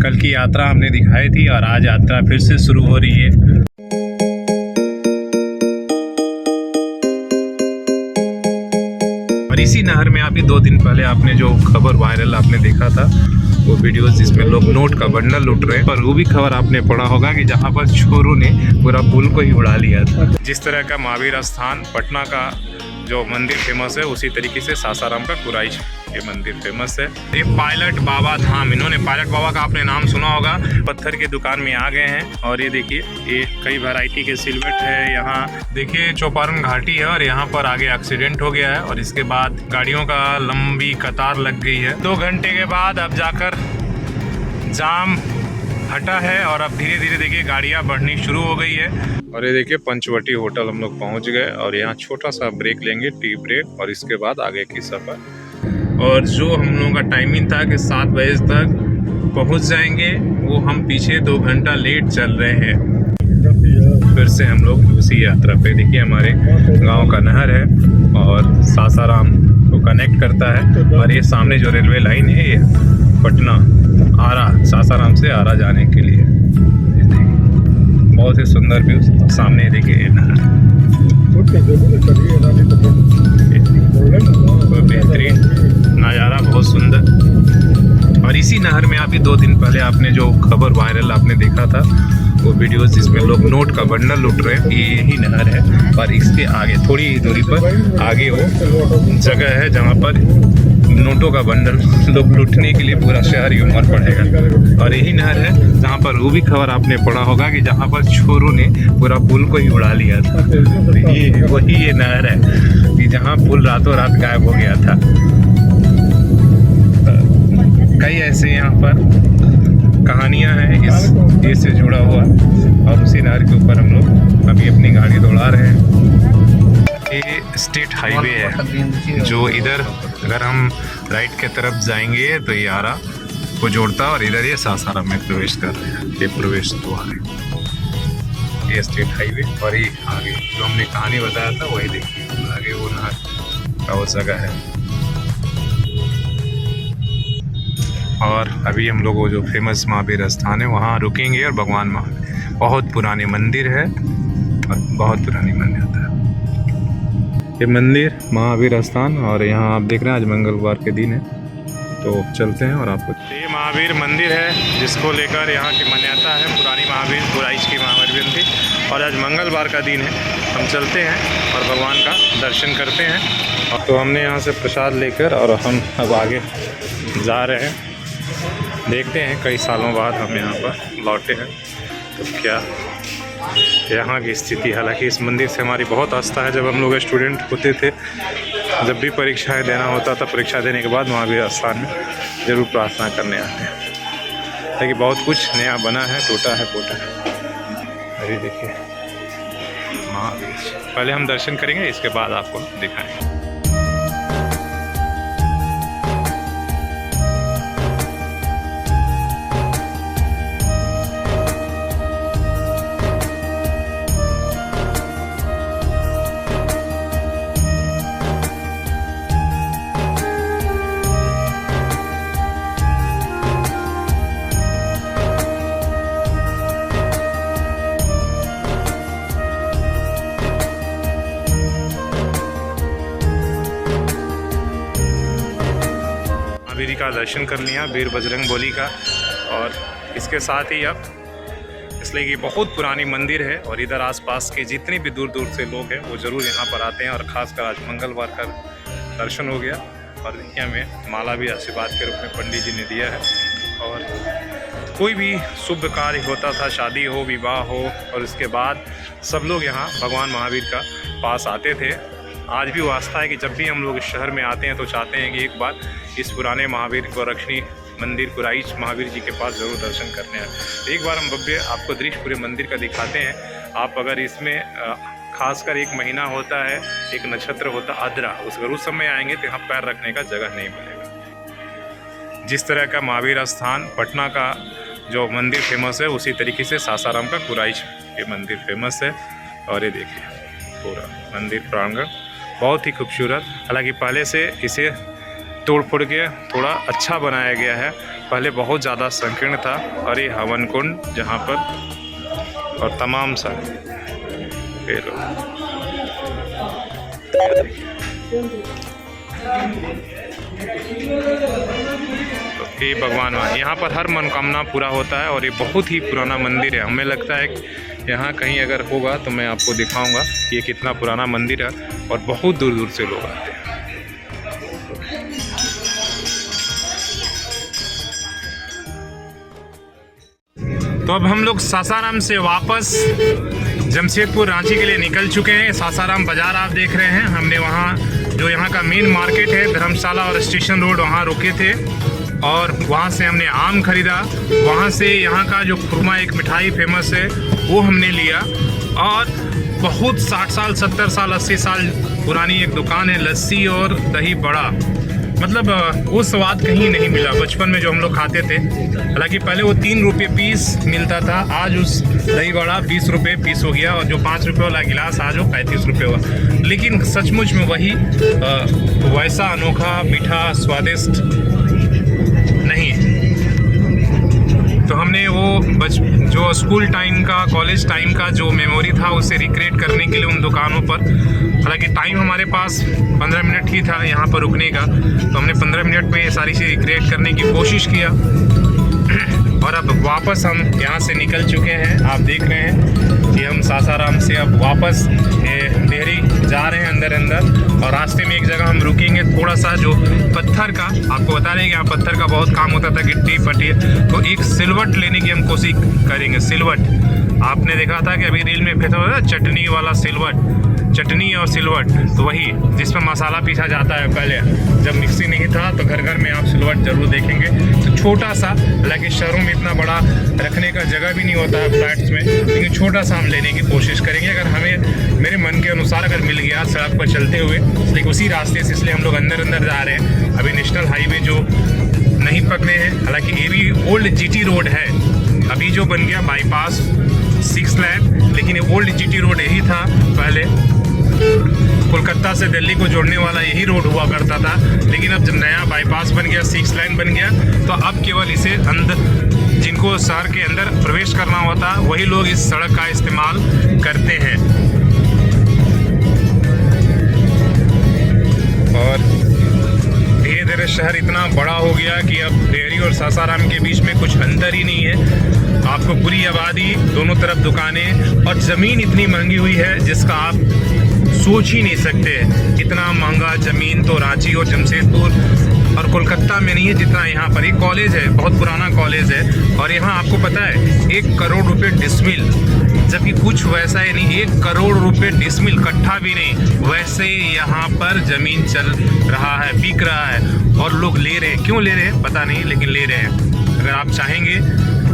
कल की यात्रा हमने दिखाई थी और आज यात्रा फिर से शुरू हो रही है। और इसी नहर में अभी 2 दिन पहले आपने जो खबर वायरल आपने देखा था, वो वीडियोस जिसमें लोग नोट का बंडल लूट रहे हैं, और वो भी खबर आपने पढ़ा होगा कि जहां पर चोरों ने पूरा पुल को ही उड़ा लिया था। जिस तरह का महावीर स्थान पटना का जो मंदिर फेमस है, उसी तरीके से सासाराम का कुराइश ये मंदिर फेमस है। ये पायलट बाबा धाम, इन्होंने पायलट बाबा का आपने नाम सुना होगा। पत्थर की दुकान में आ गए हैं और ये देखिए, ये कई वैरायटी के सिलवट है। यहाँ देखिए चौपारण घाटी है और यहाँ पर आगे एक्सीडेंट हो गया है और इसके बाद गाड़ियों का लंबी कतार लग गई है। 2 घंटे के बाद अब जाकर जाम हटा है और अब धीरे धीरे देखिए गाड़ियाँ बढ़नी शुरू हो गई है। और ये देखिए पंचवटी होटल हम लोग पहुँच गए और यहाँ छोटा सा ब्रेक लेंगे, टी ब्रेक, और इसके बाद आगे की सफ़र। और जो हम लोगों का टाइमिंग था कि 7 बजे तक पहुंच जाएंगे, वो हम पीछे 2 घंटा लेट चल रहे हैं। फिर से हम लोग उसी यात्रा पे, देखिए हमारे गांव का नहर है और सासाराम को कनेक्ट करता है। और ये सामने जो रेलवे लाइन है, ये पटना आरा, सासाराम से आरा जाने के लिए। बहुत ही सुंदर व्यू सामने देखिए नहर, बेहतरीन नज़ारा, बहुत सुंदर। और इसी नहर में अभी 2 दिन पहले आपने जो खबर वायरल आपने देखा था, वो वीडियोस जिसमें लोग नोट का बंडल लूट रहे हैं, ये यही नहर है। और इसके आगे थोड़ी ही दूरी पर आगे वो जगह है जहाँ पर नोटों का बंडल लोग लूटने के लिए पूरा शहर ही उमड़ पड़ेगा। और यही नहर है जहाँ पर वो भी खबर आपने पढ़ा होगा कि जहाँ पर चोरों ने पूरा पुल को ही उड़ा लिया था। ये वही ये नहर है कि जहाँ पुल रातों रात गायब हो गया था। कई ऐसे यहाँ पर कहानियाँ हैं इस देश से जुड़ा हुआ, और उसी नहर के ऊपर हम लोग अभी अपनी गाड़ी दौड़ा रहे हैं। ये स्टेट हाईवे है जो इधर अगर हम राइट के तरफ जाएंगे तो ये आरा को जोड़ता है और इधर ये सासाराम में प्रवेश कर रहे हैं। ये प्रवेश द्वार है, ये स्टेट हाईवे। और ये आगे जो हमने कहानी बताया था वही देखिए, आगे वो नहर का वो जगह है। और अभी हम लोग वो जो फेमस महावीर स्थान है वहाँ रुकेंगे। और भगवान महावीर बहुत पुरानी मंदिर है और बहुत पुरानी मान्यता है ये मंदिर महावीर स्थान। और यहाँ आप देख रहे हैं आज मंगलवार के दिन है, तो चलते हैं और आपको ये महावीर मंदिर है जिसको लेकर यहाँ की मान्यता है, पुरानी महावीर कुराइश की महावीर मंदिर। और आज मंगलवार का दिन है, हम चलते हैं और भगवान का दर्शन करते हैं। तो हमने यहाँ से प्रसाद लेकर और हम अब आगे जा रहे हैं। देखते हैं, कई सालों बाद हम यहाँ पर लौटे हैं तो क्या यहाँ की स्थिति। हालांकि इस मंदिर से हमारी बहुत आस्था है। जब हम लोग स्टूडेंट होते थे, जब भी परीक्षाएं देना होता था, परीक्षा देने के बाद महावीर स्थान में ज़रूर प्रार्थना करने आते हैं। लेकिन बहुत कुछ नया बना है, टूटा है, फूटा है। अरे देखिए महावीर, पहले हम दर्शन करेंगे, इसके बाद आपको दिखाएंगे। महावीर का दर्शन कर लिया, वीर बजरंग बली का। और इसके साथ ही अब इसलिए कि बहुत पुरानी मंदिर है और इधर आसपास के जितने भी दूर दूर से लोग हैं वो ज़रूर यहाँ पर आते हैं। और ख़ासकर आज मंगलवार का दर्शन हो गया। और देखिए हमें माला भी आशीर्वाद के रूप में पंडित जी ने दिया है। और कोई भी शुभ कार्य होता था, शादी हो, विवाह हो, और इसके बाद सब लोग यहाँ भगवान महावीर का पास आते थे। आज भी वो आस्था है कि जब भी हम लोग इस शहर में आते हैं तो चाहते हैं कि एक बार इस पुराने महावीर गोरक्षणी मंदिर कुराइश महावीर जी के पास ज़रूर दर्शन करने आए। एक बार हम भव्य आपको दृश्य पूरे मंदिर का दिखाते हैं। आप अगर इसमें खासकर एक महीना होता है, एक नक्षत्र होता आद्रा, उस समय आएंगे तो यहाँ पैर रखने का जगह नहीं मिलेगा। जिस तरह का महावीर स्थान पटना का जो मंदिर फेमस है, उसी तरीके से सासाराम का कुराइश ये मंदिर फेमस है। और ये देखिए पूरा मंदिर प्रांगण बहुत ही खूबसूरत। हालांकि पहले से इसे तोड़ फोड़ के थोड़ा अच्छा बनाया गया है, पहले बहुत ज़्यादा संकीर्ण था। और ये हवन कुंड जहाँ पर और तमाम सा ये लो तो ये भगवान वहाँ यहाँ पर हर मनोकामना पूरा होता है। और ये बहुत ही पुराना मंदिर है। हमें लगता है यहाँ कहीं अगर होगा तो मैं आपको दिखाऊंगा ये कितना पुराना मंदिर है और बहुत दूर दूर से लोग आते हैं। तो अब हम लोग सासाराम से वापस जमशेदपुर रांची के लिए निकल चुके हैं। सासाराम बाज़ार आप देख रहे हैं। हमने वहाँ जो यहाँ का मेन मार्केट है धर्मशाला और स्टेशन रोड वहाँ रुके थे और वहाँ से हमने आम खरीदा। वहाँ से यहाँ का जो खुरमा एक मिठाई फेमस है वो हमने लिया। और बहुत 60 साल 70 साल 80 साल पुरानी एक दुकान है लस्सी और दही बड़ा। मतलब वो स्वाद कहीं नहीं मिला बचपन में जो हम लोग खाते थे। हालांकि पहले वो 3 रुपये पीस मिलता था, आज उस दही बड़ा 20 रुपये पीस हो गया। और जो 5 रुपये वाला गिलास आज वो 35 रुपये हुआ। लेकिन सचमुच में वही वैसा अनोखा मीठा स्वादिष्ट नहीं है। तो हमने वो जो स्कूल टाइम का कॉलेज टाइम का जो मेमोरी था उसे रिक्रिएट करने के लिए उन दुकानों पर, हालांकि टाइम हमारे पास 15 मिनट ही था यहाँ पर रुकने का, तो हमने 15 मिनट में ये सारी चीज़ रिक्रिएट करने की कोशिश किया। और अब वापस हम यहाँ से निकल चुके हैं। आप देख रहे हैं कि हम सासाराम से अब वापस देहरी जा रहे हैं अंदर। और रास्ते में एक जगह हम रुकेंगे थोड़ा सा जो पत्थर का, आपको बता रहे हैं कि यहाँ पत्थर का बहुत काम होता था, गिट्टी पट्टी। तो एक सिलवट लेने की हम कोशिश करेंगे। सिलवट आपने देखा था कि अभी रील में फेंका हुआ था चटनी वाला सिलवट, चटनी और सिलवट, तो वही जिसमें मसाला पीसा जाता है। पहले जब मिक्सी नहीं था तो घर घर में आप सिलवट जरूर देखेंगे। तो छोटा सा, हालांकि शहरों में इतना बड़ा रखने का जगह भी नहीं होता है फ्लैट्स में, लेकिन छोटा सा हम लेने की कोशिश करेंगे। अगर हमें मेरे मन के अनुसार अगर मिल गया सड़क पर चलते हुए, लेकिन उसी रास्ते से, इसलिए हम लोग अंदर जा रहे हैं। अभी नेशनल हाईवे जो नहीं पकड़े हैं, हालांकि ये भी ओल्ड जीटी रोड है। अभी जो बन गया बाईपास 6 लेन, लेकिन ये ओल्ड जीटी रोड यही था पहले। कोलकाता से दिल्ली को जोड़ने वाला यही रोड हुआ करता था। लेकिन अब जब नया बाईपास बन गया, 6 लेन बन गया, तो अब केवल इसे अंदर, जिनको शहर के अंदर प्रवेश करना होता वही लोग इस सड़क का इस्तेमाल करते हैं। और धीरे धीरे शहर इतना बड़ा हो गया कि अब देहरी और सासाराम के बीच में कुछ अंतर ही नहीं है। आपको पूरी आबादी, दोनों तरफ दुकानें, और ज़मीन इतनी महंगी हुई है जिसका आप सोच ही नहीं सकते। इतना महंगा ज़मीन तो रांची और जमशेदपुर और कोलकाता में नहीं है जितना यहाँ पर। एक कॉलेज है, बहुत पुराना कॉलेज है, और यहाँ आपको पता है 1 करोड़ रुपए डिसमिल, जबकि कुछ वैसा ही नहीं। 1 करोड़ रुपए डिसमिल, कट्ठा भी नहीं, वैसे यहाँ पर ज़मीन चल रहा है, बिक रहा है। और लोग ले रहे हैं, क्यों ले रहे हैं पता नहीं, लेकिन ले रहे हैं। अगर आप चाहेंगे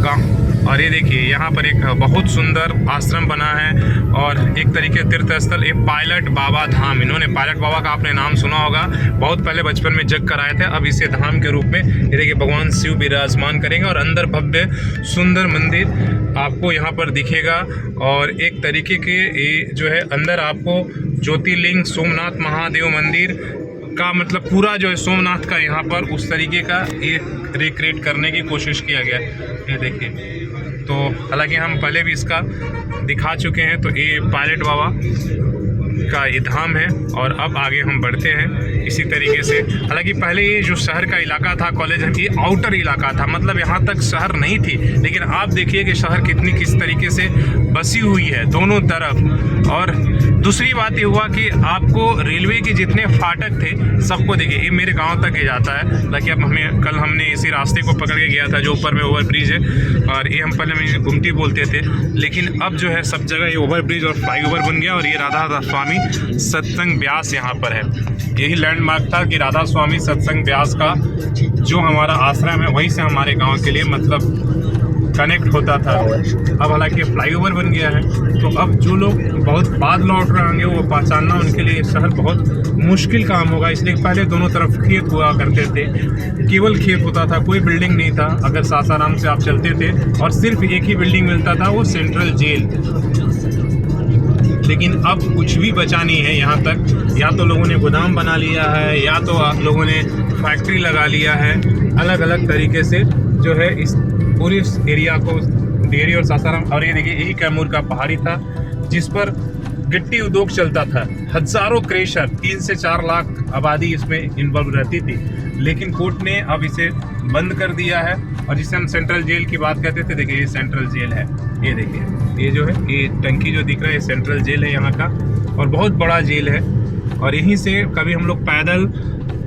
गाँव। और ये देखिए यहाँ पर एक बहुत सुंदर आश्रम बना है और एक तरीके तीर्थ स्थल, एक पायलट बाबा धाम। इन्होंने पायलट बाबा का आपने नाम सुना होगा, बहुत पहले बचपन में जग कराए थे। अब इसे धाम के रूप में ये देखिए भगवान शिव विराजमान करेंगे। और अंदर भव्य सुंदर मंदिर आपको यहाँ पर दिखेगा। और एक तरीके के ये जो है अंदर आपको ज्योतिर्लिंग सोमनाथ महादेव मंदिर का, मतलब पूरा जो है सोमनाथ का यहाँ पर उस तरीके का एक रिक्रिएट करने की कोशिश किया गया। ये देखिए, तो हालांकि हम पहले भी इसका दिखा चुके हैं। तो ये पायलट बाबा का ये धाम है। और अब आगे हम बढ़ते हैं इसी तरीके से। हालांकि पहले ये जो शहर का इलाका था, कॉलेज, ये आउटर इलाका था, मतलब यहाँ तक शहर नहीं थी। लेकिन आप देखिए कि शहर किस तरीके से बसी हुई है दोनों तरफ। और दूसरी बात ये हुआ कि आपको रेलवे के जितने फाटक थे सबको देखिए, ये मेरे गांव तक ही जाता है। हालांकि अब कल हमने इसी रास्ते को पकड़ के गया था जो ऊपर में ओवर ब्रिज है, और ये हम पहले में गुमटी बोलते थे, लेकिन अब जो है सब जगह ये ओवर ब्रिज और फ्लाईओवर बन गया। और ये राधा स्वामी सत्संग ब्यास यहाँ पर है। यही लैंडमार्क था कि राधा स्वामी सत्संग ब्यास का जो हमारा आश्रम है वहीं से हमारे गाँव के लिए मतलब कनेक्ट होता था। अब हालांकि फ्लाईओवर बन गया है, तो अब जो लोग बहुत बाद लौट रहे होंगे वो पहचानना उनके लिए शहर बहुत मुश्किल काम होगा। इसलिए पहले दोनों तरफ खेत हुआ करते थे, केवल खेत होता था, कोई बिल्डिंग नहीं था। अगर सासाराम से आप चलते थे और सिर्फ एक ही बिल्डिंग मिलता था, वो सेंट्रल जेल। लेकिन अब कुछ भी बचा नहीं है यहाँ तक। या तो लोगों ने गोदाम बना लिया है, या तो लोगों ने फैक्ट्री लगा लिया है, अलग अलग तरीके से जो है इस पूरे एरिया को डेहरी और सासाराम, और ये देखिए यही कैमूर का पहाड़ी था जिस पर गिट्टी उद्योग चलता था। हजारों क्रेशर, 3 से 4 लाख आबादी इसमें इन्वॉल्व रहती थी, लेकिन कोर्ट ने अब इसे बंद कर दिया है। और जिसे हम सेंट्रल जेल की बात करते थे, देखिए ये सेंट्रल जेल है, ये देखिए ये जो है ये टंकी जो दिख रहा है ये सेंट्रल जेल है यहाँ का, और बहुत बड़ा जेल है। और यहीं से कभी हम लोग पैदल,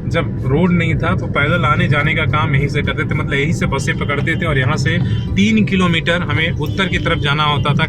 जब रोड नहीं था तो पैदल आने जाने का काम यहीं से करते थे, मतलब यहीं से बसें पकड़ते थे। और यहाँ से 3 किलोमीटर हमें उत्तर की तरफ जाना होता था,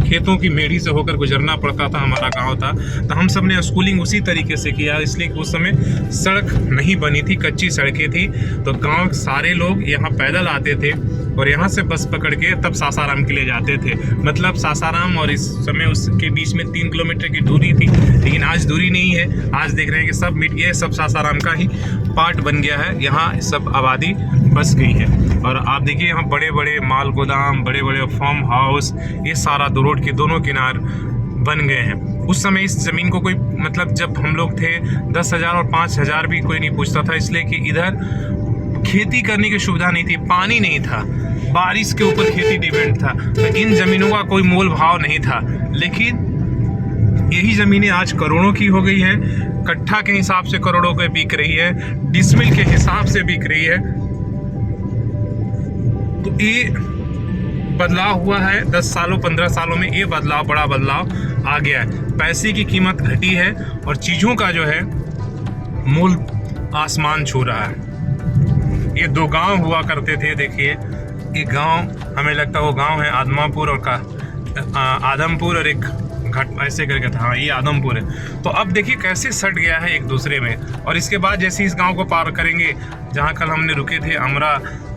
खेतों की मेढ़ी से होकर गुजरना पड़ता था, हमारा गांव था। तो हम सब ने स्कूलिंग उसी तरीके से किया, इसलिए कि उस समय सड़क नहीं बनी थी, कच्ची सड़कें थी, तो गांव के सारे लोग यहाँ पैदल आते थे और यहाँ से बस पकड़ के तब सासाराम के लिए जाते थे। मतलब सासाराम और इस समय उसके बीच में 3 किलोमीटर की दूरी थी, लेकिन आज दूरी नहीं है। आज देख रहे हैं कि सब मिट गया, सब सासाराम का ही पार्ट बन गया है, यहाँ सब आबादी बस गई है। और आप देखिए यहाँ बड़े बड़े माल गोदाम, बड़े बड़े फार्म हाउस, ये सारा रोड के दोनों किनार बन गए हैं। उस समय इस ज़मीन को कोई, मतलब जब हम लोग थे 10,000 और 5,000 भी कोई नहीं पूछता था, इसलिए कि इधर खेती करने की सुविधा नहीं थी, पानी नहीं था, बारिश के ऊपर खेती डिपेंड था, तो इन ज़मीनों का कोई मोल भाव नहीं था। लेकिन यही ज़मीनें आज करोड़ों की हो गई हैं, कट्ठा के हिसाब से करोड़ों के बिक रही है, डिसमिल के हिसाब से बिक रही है। तो ये बदलाव हुआ है 10 सालों 15 सालों में, ये बदलाव, बड़ा बदलाव आ गया है। पैसे की कीमत घटी है और चीज़ों का जो है मूल आसमान छू रहा है। ये 2 गांव हुआ करते थे, देखिए ये गांव, हमें लगता है वो गांव है आदमापुर और आदमपुर, और एक घट ऐसे करके था, हाँ ये आदमपुर है। तो अब देखिए कैसे सट गया है एक दूसरे में। और इसके बाद जैसे इस गांव को पार करेंगे, जहां कल हमने रुके थे, अमरा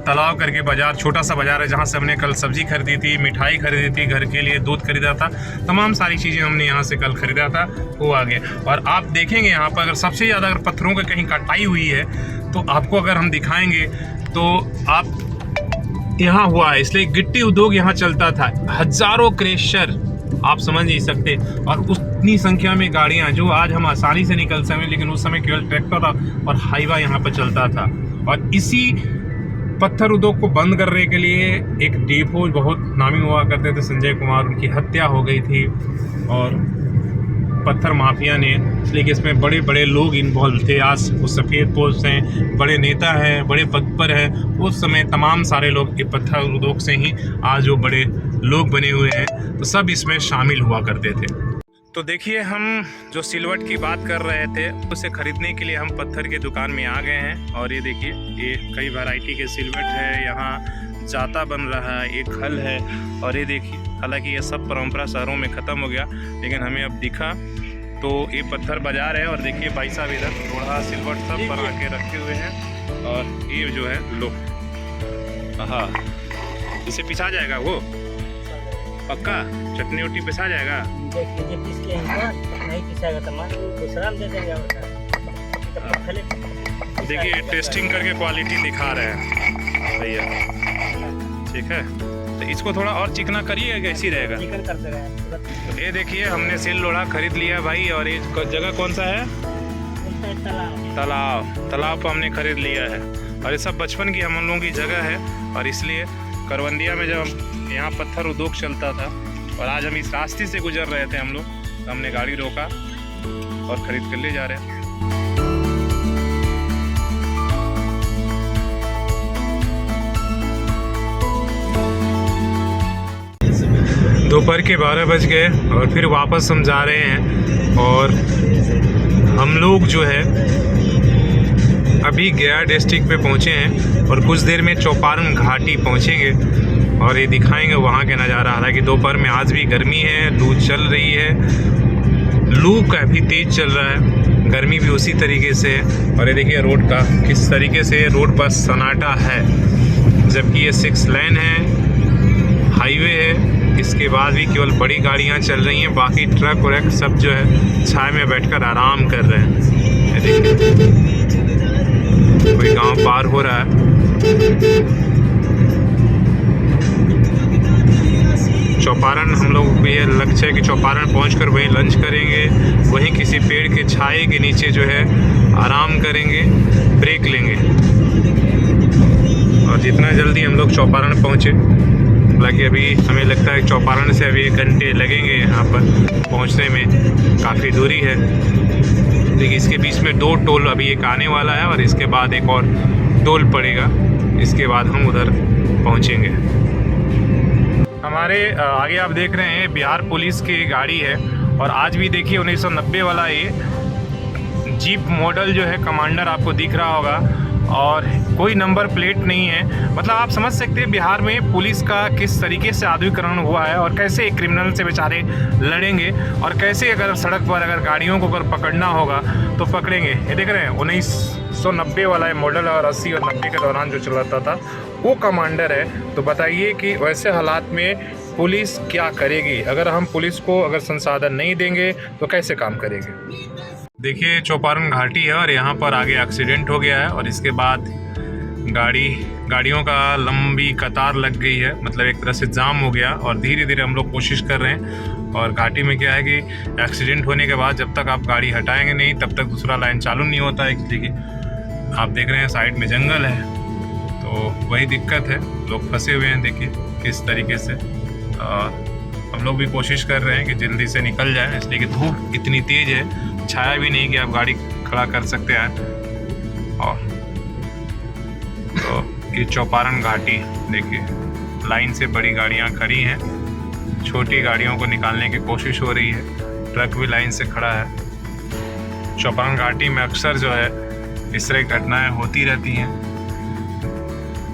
तालाब करके बाजार, छोटा सा बाजार है, जहां से हमने कल सब्जी खरीदी थी, मिठाई खरीदी थी, घर के लिए दूध खरीदा था, तमाम सारी चीज़ें हमने यहाँ से कल खरीदा था, वो आ गए। और आप देखेंगे यहाँ पर अगर सबसे ज़्यादा अगर पत्थरों की कहीं कटाई हुई है तो आपको अगर हम दिखाएंगे तो आप यहाँ हुआ है, इसलिए गिट्टी उद्योग यहाँ चलता था, हजारों क्रेशर, आप समझ नहीं सकते। और उतनी संख्या में गाड़ियाँ जो आज हम आसानी से निकल सकें, लेकिन उस समय केवल ट्रैक्टर और हाईवा यहाँ पर चलता था। और इसी पत्थर उद्योग को बंद करने के लिए एक डिपो बहुत नामी हुआ करते थे, संजय कुमार, उनकी हत्या हो गई थी और पत्थर माफिया ने, इसलिए कि इसमें बड़े बड़े लोग इन्वॉल्व थे। आज वो सफ़ेद पोस्ट हैं, बड़े नेता हैं, बड़े पद पर हैं, उस समय तमाम सारे लोग ये पत्थर उद्योग से ही आज वो बड़े लोग बने हुए हैं, तो सब इसमें शामिल हुआ करते थे। तो देखिए हम जो सिलवट की बात कर रहे थे, उसे ख़रीदने के लिए हम पत्थर के दुकान में आ गए हैं। और ये देखिए ये कई वैरायटी के सिलवट है, यहाँ जाता बन रहा है, एक खल है। और ये देखिए, हालांकि ये सब परंपरा शहरों में ख़त्म हो गया, लेकिन हमें अब दिखा तो ये पत्थर बाजार है। और देखिए भाई साहब इधर लोहा सिलवट सब बना के रखे हुए हैं। और ये जो है लो, हाँ इसे पिसा जाएगा, वो पक्का चटनी उटनी पिसा जाएगा। देखिए टेस्टिंग करके क्वालिटी दिखा रहे हैं भैया, ठीक है। तो इसको थोड़ा और चिकना करिए, कैसी रहेगा? चिकन करते रहे। ये देखिए हमने सिल लोढ़ा खरीद लिया भाई। और ये जगह कौन सा है? तालाब पर हमने खरीद लिया है। और ये सब बचपन की हम लोगों की जगह है, और इसलिए करवंदिया में जब यहाँ पत्थर उद्योग चलता था और आज हम इस रास्ते से गुजर रहे थे हम लोग, तो हमने गाड़ी रोका और ख़रीद कर ले जा रहे हैं। दोपहर के 12 बज गए और फिर वापस हम जा रहे हैं। और हम लोग जो है अभी गया डिस्ट्रिक्ट पे पहुँचे हैं और कुछ देर में चौपारण घाटी पहुँचेंगे और ये दिखाएंगे वहाँ के नज़ारा। हालांकि दोपहर में आज भी गर्मी है, लू चल रही है, लू काफ़ी तेज़ चल रहा है, गर्मी भी उसी तरीके से है। और ये देखिए रोड का किस तरीके से रोड पर सन्नाटा है, जबकि ये 6 लेन है, हाईवे है। इसके बाद भी केवल बड़ी गाड़ियाँ चल रही हैं, बाकी ट्रक व्रक सब जो है छाए में बैठकर आराम कर रहे हैं। ये देखिए कोई गांव पार हो रहा है। चौपारण हम लोग को ये लक्ष्य है कि चौपारण पहुंचकर वहीं लंच करेंगे, वहीं किसी पेड़ के छाए के नीचे जो है आराम करेंगे, ब्रेक लेंगे। और जितना जल्दी हम लोग चौपारण पहुँचे, हालांकि अभी हमें लगता है चौपारण से अभी 1 घंटे लगेंगे यहाँ पर पहुँचने में, काफ़ी दूरी है। देखिए इसके बीच में 2 टोल अभी एक आने वाला है और इसके बाद एक और टोल पड़ेगा, इसके बाद हम उधर पहुँचेंगे। हमारे आगे आप देख रहे हैं बिहार पुलिस की गाड़ी है और आज भी देखिए 1990 वाला ये जीप मॉडल जो है कमांडर आपको दिख रहा होगा और कोई नंबर प्लेट नहीं है। मतलब आप समझ सकते हैं बिहार में पुलिस का किस तरीके से आधुनिकीकरण हुआ है और कैसे एक क्रिमिनल से बेचारे लड़ेंगे और कैसे अगर सड़क पर अगर गाड़ियों को अगर पकड़ना होगा तो पकड़ेंगे। ये देख रहे हैं 1990 वाला है मॉडल और 80 और 90 के दौरान जो चलाता था वो कमांडर है। तो बताइए कि वैसे हालात में पुलिस क्या करेगी, अगर हम पुलिस को अगर संसाधन नहीं देंगे तो कैसे काम करेगी। देखिए चौपारण घाटी है और यहाँ पर आगे एक्सीडेंट हो गया है और इसके बाद गाड़ियों का लंबी कतार लग गई है, मतलब एक तरह से जाम हो गया और धीरे धीरे हम लोग कोशिश कर रहे हैं। और घाटी में क्या है कि एक्सीडेंट होने के बाद जब तक आप गाड़ी हटाएंगे नहीं तब तक दूसरा लाइन चालू नहीं होता है, इसलिए आप देख रहे हैं साइड में जंगल है, तो वही दिक्कत है, लोग फंसे हुए हैं। देखिए किस तरीके से हम लोग भी कोशिश कर रहे हैं कि जल्दी से निकल जाए, इसलिए कि धूप इतनी तेज़ है, छाया भी नहीं कि आप गाड़ी खड़ा कर सकते हैं। और तो ये चौपारण घाटी देखिए, लाइन से बड़ी गाड़ियां खड़ी हैं, छोटी गाड़ियों को निकालने की कोशिश हो रही है, ट्रक भी लाइन से खड़ा है। चौपारण घाटी में अक्सर जो है इस तरह की घटनाएं होती रहती हैं,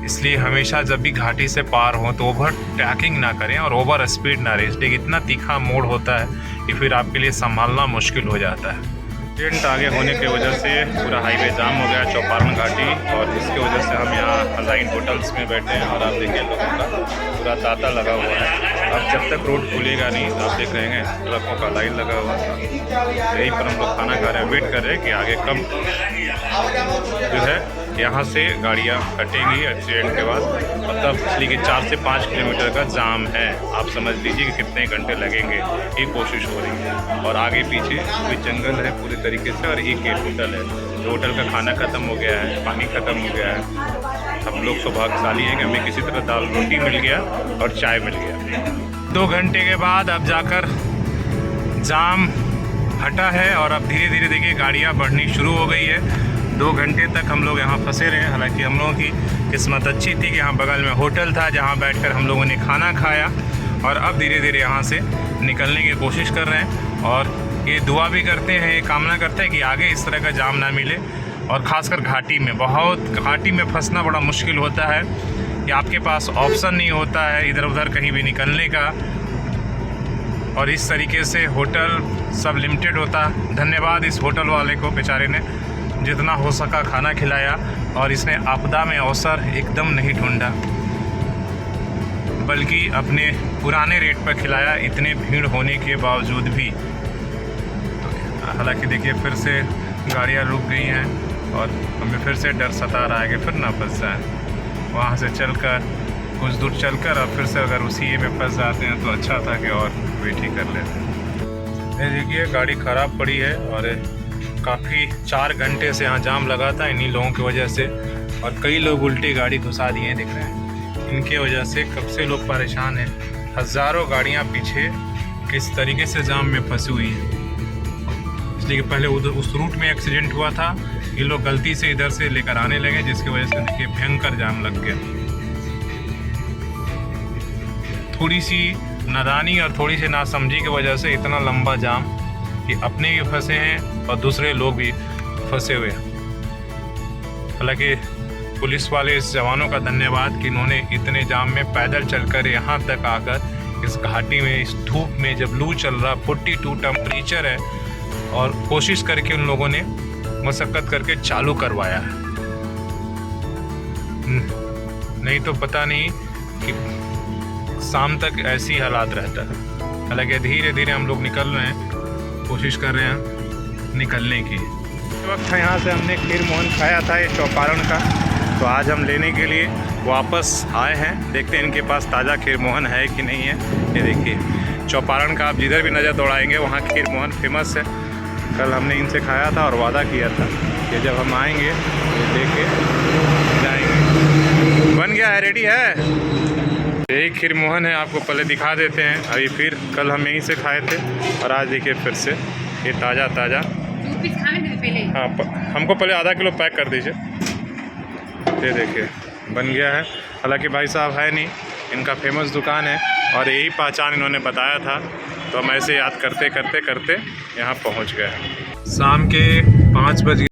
इसलिए हमेशा जब भी घाटी से पार हो तो ओवर टैकिंग ना करें और ओवर स्पीड ना रहे, इसलिए इतना तीखा मोड़ होता है कि फिर आपके लिए संभालना मुश्किल हो जाता है। एक्सीडेंट आगे होने की वजह से पूरा हाईवे जाम हो गया चौपारण घाटी और जिसकी वजह से हम यहाँ लाइन होटल्स में बैठे हैं और आप देखिए लोगों का पूरा तांता लगा हुआ है। अब जब तक रोड खुलेगा नहीं तो आप देख रहे हैं ट्रकों का लाइन लगा हुआ था, यहीं पर हम लोग खाना खा रहे हैं, वेट कर रहे हैं कि आगे कब जो है यहाँ से गाड़ियाँ हटेंगी एक्सीडेंट के बाद, मतलब इसलिए कि 4 से 5 किलोमीटर का जाम है। आप समझ लीजिए कि कितने घंटे लगेंगे, ये कोशिश हो रही है। और आगे पीछे कोई जंगल है पूरी तरीके से और एक होटल है, तो होटल का खाना ख़त्म हो गया है, पानी ख़त्म हो गया है। हम लोग सौभाग्यशाली हैं कि हमें किसी तरह दाल रोटी मिल गया और चाय मिल गया। 2 घंटे के बाद अब जाकर जाम हटा है और अब धीरे धीरे देखिए गाड़ियाँ बढ़नी शुरू हो गई है। 2 घंटे तक हम लोग यहाँ फंसे रहे। हालांकि हम लोगों की किस्मत अच्छी थी कि यहाँ बगल में होटल था जहाँ बैठकर हम लोगों ने खाना खाया और अब धीरे धीरे यहाँ से निकलने की कोशिश कर रहे हैं और ये दुआ भी करते हैं, ये कामना करते हैं कि आगे इस तरह का जाम ना मिले। और ख़ासकर घाटी में, बहुत घाटी में फंसना बड़ा मुश्किल होता है कि आपके पास ऑप्शन नहीं होता है इधर उधर कहीं भी निकलने का और इस तरीके से होटल सब लिमिटेड होता। धन्यवाद इस होटल वाले को, बेचारे ने जितना हो सका खाना खिलाया और इसने आपदा में अवसर एकदम नहीं ढूंढा बल्कि अपने पुराने रेट पर खिलाया, इतने भीड़ होने के बावजूद भी। तो हालांकि देखिए फिर से गाड़ियां रुक गई हैं और हमें फिर से डर सता रहा है कि फिर ना फंस जाए। वहाँ से चलकर कुछ दूर चलकर और फिर से अगर उसी में फंस जाते हैं तो अच्छा था कि और वेट ही कर लेते। ये देखिए गाड़ी ख़राब पड़ी है और काफ़ी 4 घंटे से यहाँ जाम लगा था इन्हीं लोगों की वजह से और कई लोग उल्टी गाड़ी घुसा दिए हैं, देख रहे हैं। इनके वजह से कब से लोग परेशान हैं, हज़ारों गाड़ियाँ पीछे किस तरीके से जाम में फंसी हुई हैं। इसलिए कि पहले उधर उस रूट में एक्सीडेंट हुआ था, ये लोग गलती से इधर से लेकर आने लगे जिसकी वजह से देखिए भयंकर जाम लग गया। थोड़ी सी नादानी और थोड़ी सी नासमझी की वजह से इतना लंबा जाम कि अपने भी फंसे हैं और दूसरे लोग भी फंसे हुए हैं। हालांकि पुलिस वाले इस जवानों का धन्यवाद कि इन्होंने इतने जाम में पैदल चलकर यहाँ तक आकर इस घाटी में इस धूप में जब लू चल रहा 42 टेम्परेचर है और कोशिश करके उन लोगों ने मशक्क़त करके चालू करवाया है। नहीं तो पता नहीं कि शाम तक ऐसी हालात रहता है। हालांकि धीरे धीरे हम लोग निकल रहे हैं, कोशिश कर रहे हैं निकलने की। इस वक्त यहाँ से हमने खीर मोहन खाया था ये चौपारण का, तो आज हम लेने के लिए वापस आए हैं। देखते हैं इनके पास ताज़ा खीर मोहन है कि नहीं है। ये देखिए चौपारण का आप जिधर भी नज़र दौड़ाएंगे वहाँ खीर मोहन फेमस है। कल हमने इनसे खाया था और वादा किया था कि जब हम आएंगे तो लेके जाएंगे। बन गया है, रेडी है। यही खीरमोहन है, आपको पहले दिखा देते हैं। अभी फिर कल हम यहीं से खाए थे और आज देखिए फिर से ये ताज़ा ताज़ा। हाँ, हमको पहले आधा किलो पैक कर दीजिए। ये देखिए बन गया है। हालांकि भाई साहब है नहीं, इनका फेमस दुकान है और यही पहचान इन्होंने बताया था, तो हम ऐसे याद करते करते करते यहाँ पहुँच गए। शाम के 5 बज गए।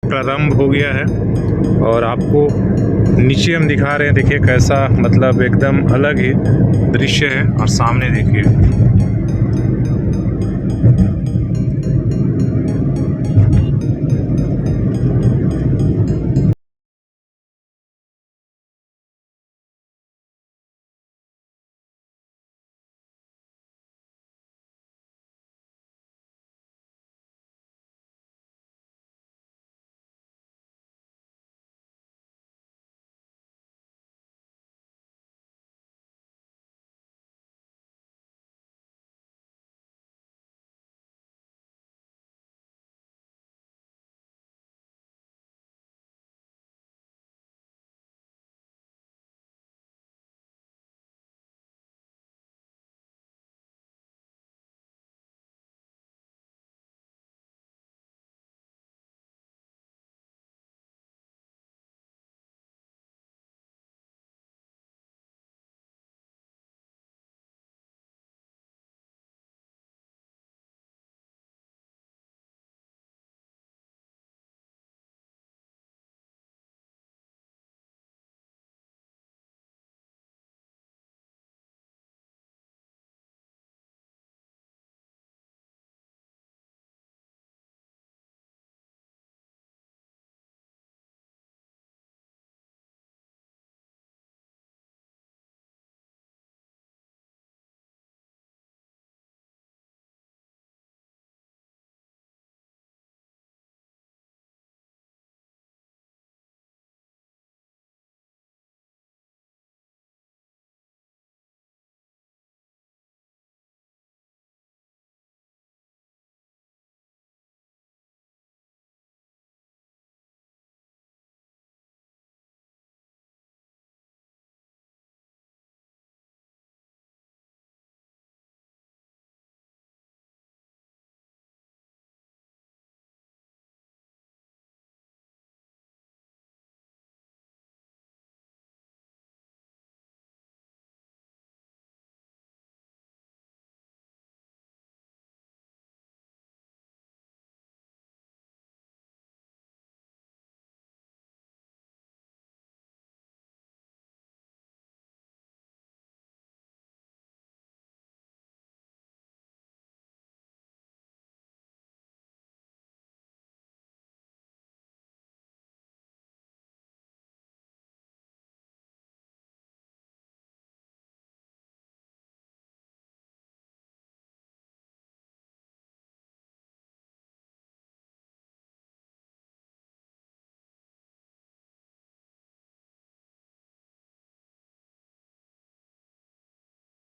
प्रारंभ हो गया है और आपको नीचे हम दिखा रहे हैं। देखिए कैसा मतलब एकदम अलग ही दृश्य है और सामने देखिए